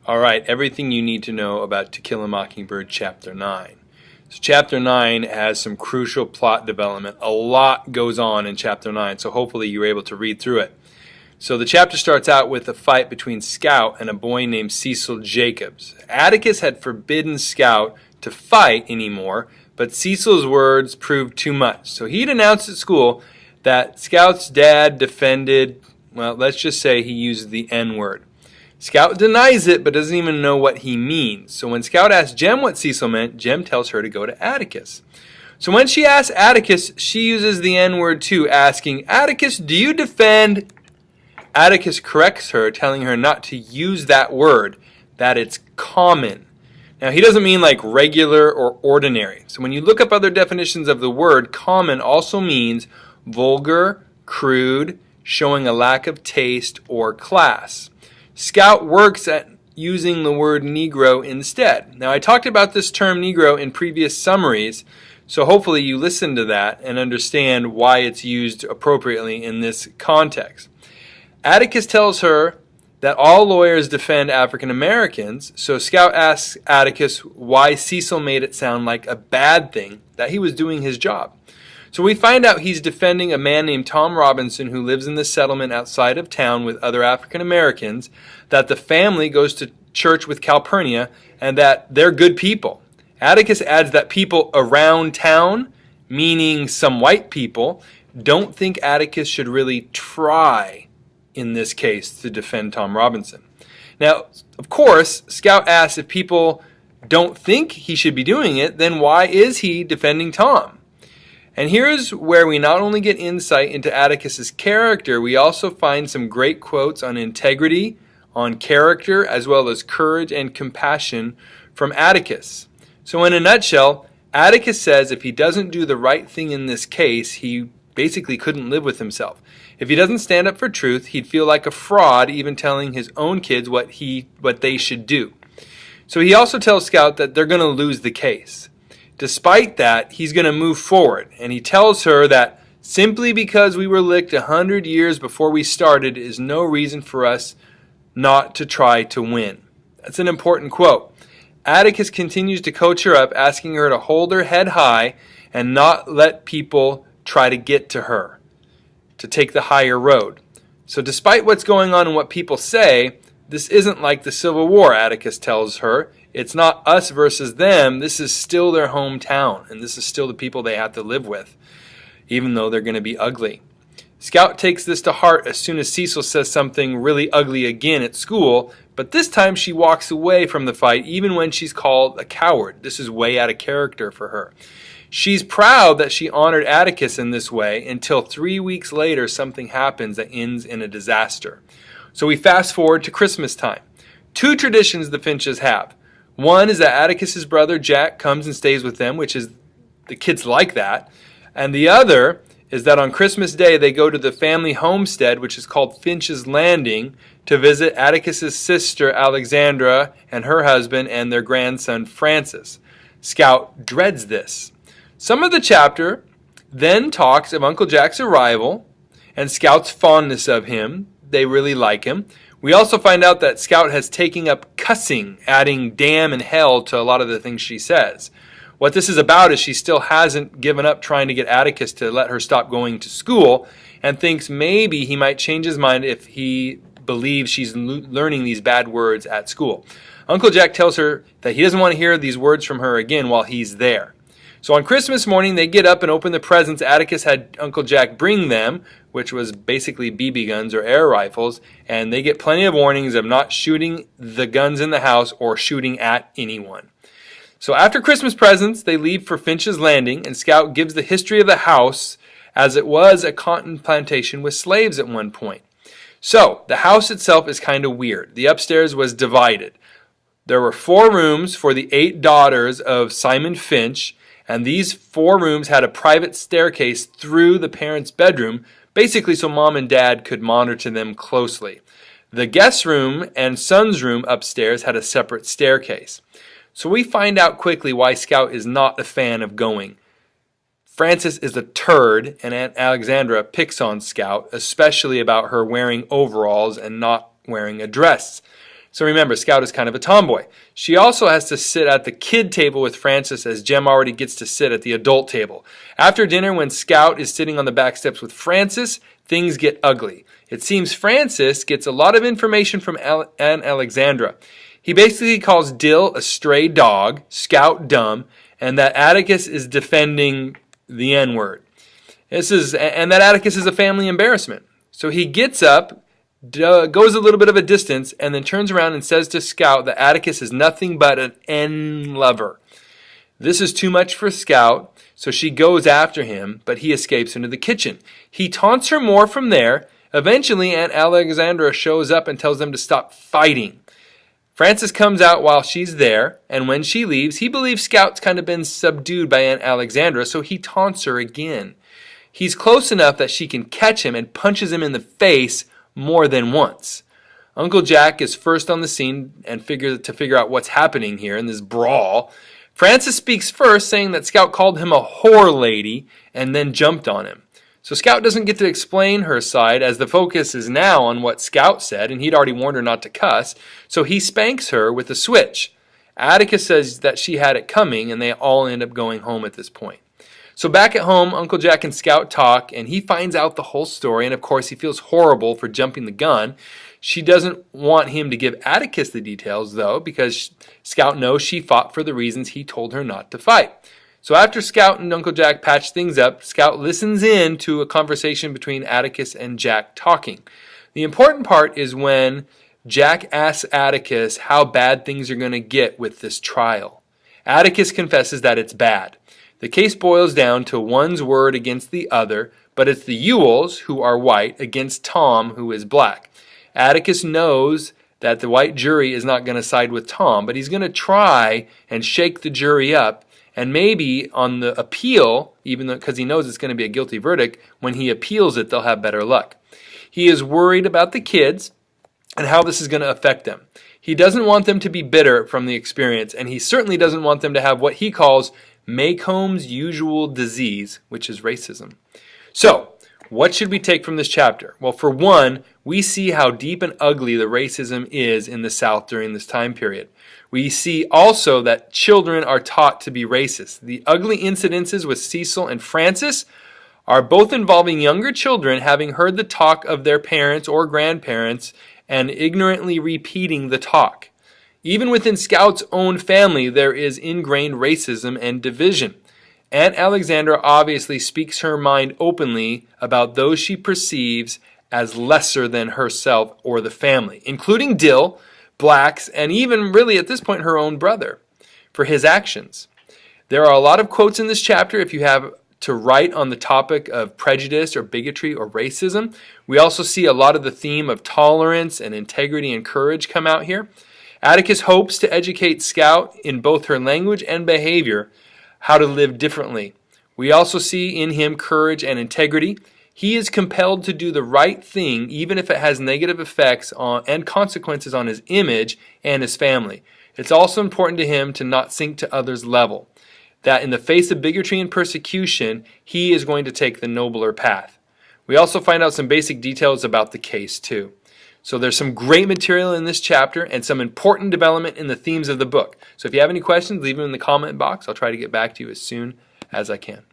All right, everything you need to know about To Kill a Mockingbird Chapter 9. So Chapter 9 has some crucial plot development. A lot goes on in Chapter 9, so hopefully you're able to read through it. So the chapter starts out with a fight between Scout and a boy named Cecil Jacobs. Atticus had forbidden Scout to fight anymore, but Cecil's words proved too much. So he'd announced at school that Scout's dad defended, well, let's just say he used the N-word. Scout denies it, but doesn't even know what he means. So when Scout asks Jem what Cecil meant, Jem tells her to go to Atticus. So when she asks Atticus, she uses the N-word too, asking, Atticus, do you defend? Atticus corrects her, telling her not to use that word, that it's common. Now, he doesn't mean like regular or ordinary. So when you look up other definitions of the word, common also means vulgar, crude, showing a lack of taste or class. Scout works at using the word Negro instead. Now, I talked about this term Negro in previous summaries, so hopefully you listen to that and understand why it's used appropriately in this context. Atticus tells her that all lawyers defend African Americans, so Scout asks Atticus why Cecil made it sound like a bad thing, that he was doing his job. So we find out he's defending a man named Tom Robinson who lives in the settlement outside of town with other African Americans, that the family goes to church with Calpurnia, and that they're good people. Atticus adds that people around town, meaning some white people, don't think Atticus should really try, in this case, to defend Tom Robinson. Now, of course, Scout asks if people don't think he should be doing it, then why is he defending Tom? And here's where we not only get insight into Atticus's character, we also find some great quotes on integrity, on character, as well as courage and compassion from Atticus. So in a nutshell, Atticus says if he doesn't do the right thing in this case, he basically couldn't live with himself. If he doesn't stand up for truth, he'd feel like a fraud even telling his own kids what they should do. So he also tells Scout that they're going to lose the case. Despite that, he's going to move forward, and he tells her that simply because we were licked 100 years before we started is no reason for us not to try to win. That's an important quote. Atticus continues to coach her up, asking her to hold her head high and not let people try to get to her, to take the higher road. So despite what's going on and what people say, this isn't like the Civil War, Atticus tells her. It's not us versus them. This is still their hometown, and this is still the people they have to live with, even though they're going to be ugly. Scout takes this to heart as soon as Cecil says something really ugly again at school, but this time she walks away from the fight even when she's called a coward. This is way out of character for her. She's proud that she honored Atticus in this way until 3 weeks later something happens that ends in a disaster. So we fast forward to Christmas time. 2 traditions the Finches have. One is that Atticus's brother Jack comes and stays with them, which is, the kids like that. And the other is that on Christmas Day they go to the family homestead, which is called Finch's Landing, to visit Atticus's sister Alexandra and her husband and their grandson Francis. Scout dreads this. Some of the chapter then talks of Uncle Jack's arrival and Scout's fondness of him. They really like him. We also find out that Scout has taken up cussing, adding damn and hell to a lot of the things she says. What this is about is she still hasn't given up trying to get Atticus to let her stop going to school, and thinks maybe he might change his mind if he believes she's learning these bad words at school. Uncle Jack tells her that he doesn't want to hear these words from her again while he's there. So on Christmas morning, they get up and open the presents Atticus had Uncle Jack bring them, which was basically BB guns or air rifles, and they get plenty of warnings of not shooting the guns in the house or shooting at anyone. So after Christmas presents, they leave for Finch's Landing, and Scout gives the history of the house as it was a cotton plantation with slaves at one point. So the house itself is kind of weird. The upstairs was divided. There were 4 rooms for the 8 daughters of Simon Finch, and these 4 rooms had a private staircase through the parents' bedroom, basically so mom and dad could monitor them closely. The guest room and son's room upstairs had a separate staircase. So we find out quickly why Scout is not a fan of going. Francis is a turd, and Aunt Alexandra picks on Scout, especially about her wearing overalls and not wearing a dress. So remember, Scout is kind of a tomboy. She also has to sit at the kid table with Francis, as Jem already gets to sit at the adult table. After dinner, when Scout is sitting on the back steps with Francis, things get ugly. It seems Francis gets a lot of information from Aunt Alexandra. He basically calls Dill a stray dog, Scout dumb, and that Atticus is defending the N-word. And that Atticus is a family embarrassment. So he gets up, goes a little bit of a distance, and then turns around and says to Scout that Atticus is nothing but an N-lover. This is too much for Scout, so she goes after him, but he escapes into the kitchen. He taunts her more from there. Eventually, Aunt Alexandra shows up and tells them to stop fighting. Francis comes out while she's there, and when she leaves, he believes Scout's kind of been subdued by Aunt Alexandra, so he taunts her again. He's close enough that she can catch him and punches him in the face more than once. Uncle Jack is first on the scene and to figure out what's happening here in this brawl. Francis speaks first, saying that Scout called him a whore lady and then jumped on him. So Scout doesn't get to explain her side, as the focus is now on what Scout said, and he'd already warned her not to cuss, so he spanks her with a switch. Atticus says that she had it coming, and they all end up going home at this point. So back at home, Uncle Jack and Scout talk, and he finds out the whole story, and of course he feels horrible for jumping the gun. She doesn't want him to give Atticus the details, though, because Scout knows she fought for the reasons he told her not to fight. So after Scout and Uncle Jack patch things up, Scout listens in to a conversation between Atticus and Jack talking. The important part is when Jack asks Atticus how bad things are going to get with this trial. Atticus confesses that it's bad. The case boils down to one's word against the other, but it's the Ewells, who are white, against Tom, who is black. Atticus knows that the white jury is not going to side with Tom, but he's going to try and shake the jury up. And maybe on the appeal, even though because he knows it's going to be a guilty verdict, when he appeals it, they'll have better luck. He is worried about the kids and how this is going to affect them. He doesn't want them to be bitter from the experience, and he certainly doesn't want them to have what he calls Maycomb's usual disease, which is racism. So, what should we take from this chapter? Well, for one, we see how deep and ugly the racism is in the South during this time period. We see also that children are taught to be racist. The ugly incidences with Cecil and Francis are both involving younger children having heard the talk of their parents or grandparents and ignorantly repeating the talk. Even within Scout's own family, there is ingrained racism and division. Aunt Alexandra obviously speaks her mind openly about those she perceives as lesser than herself or the family, including Dill, blacks, and even really at this point her own brother, for his actions. There are a lot of quotes in this chapter if you have to write on the topic of prejudice or bigotry or racism. We also see a lot of the theme of tolerance and integrity and courage come out here. Atticus hopes to educate Scout in both her language and behavior how to live differently. We also see in him courage and integrity. He is compelled to do the right thing even if it has negative effects and consequences on his image and his family. It's also important to him to not sink to others' level, that in the face of bigotry and persecution, he is going to take the nobler path. We also find out some basic details about the case too. So there's some great material in this chapter and some important development in the themes of the book. So if you have any questions, leave them in the comment box. I'll try to get back to you as soon as I can.